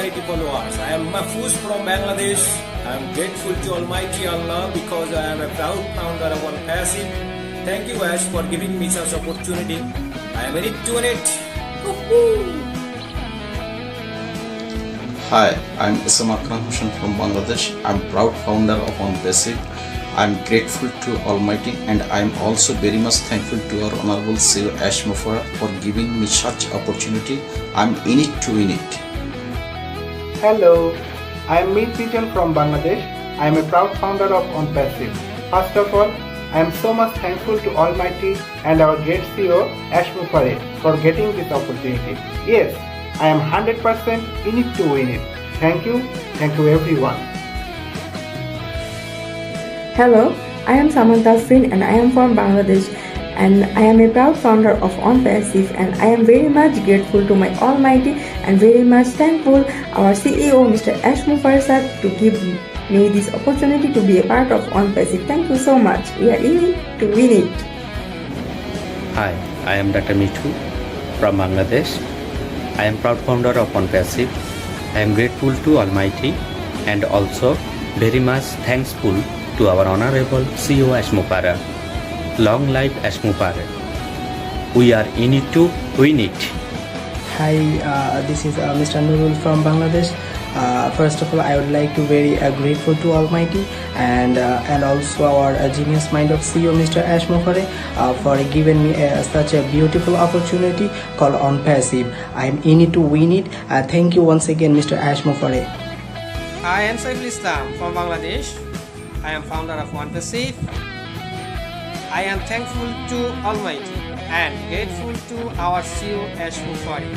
charity followers. I am Mahfuzur from Bangladesh. I am grateful to Almighty Allah because I am a proud founder of Onpassive. Thank you Ash for giving me such opportunity. I am in it to win it. Woo-hoo! Hi, I'm Isam Akram Hussain from Bangladesh. I'm proud founder of Onpassive. I'm grateful to Almighty and I'm also very much thankful to our Honorable CEO Ash Mufara for giving me such opportunity. I'm in it to win it. Hello, I am Meet Pijan from Bangladesh. I am a proud founder of Onpassive. First of all, I am so much thankful to Almighty and our great CEO Ash Mufara for getting this opportunity. Yes, I am 100% in it to win it. Thank you everyone. Hello, I am Samantha Fin and I am from Bangladesh and I am a proud founder of Onpassive and I am very much grateful to my Almighty and very much thankful our CEO Mr. Ash Mufara sir to give me this opportunity to be a part of Onpassive. Thank you so much. We are in it to win it. Hi, I am Dr. Mithu from Bangladesh. I am proud founder of Onpassive. I am grateful to Almighty and also very much thankful to our Honorable CEO Ash Mufara. Long life Ash Mufara. We are in it to win it. Hi, this is Mr. Nurul from Bangladesh. First of all, I would like to very grateful to Almighty and also our genius mind of CEO Mr. Ash Mufara for giving me such a beautiful opportunity called Onpassive. I am in it to win it. Thank you once again, Mr. Ash Mufara. I am Saiful Islam from Bangladesh. I am founder of Onpassive. I am thankful to Almighty and grateful to our CEO Ash Mufara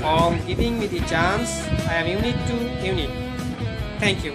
for giving me the chance. I am unit to unit. Thank you.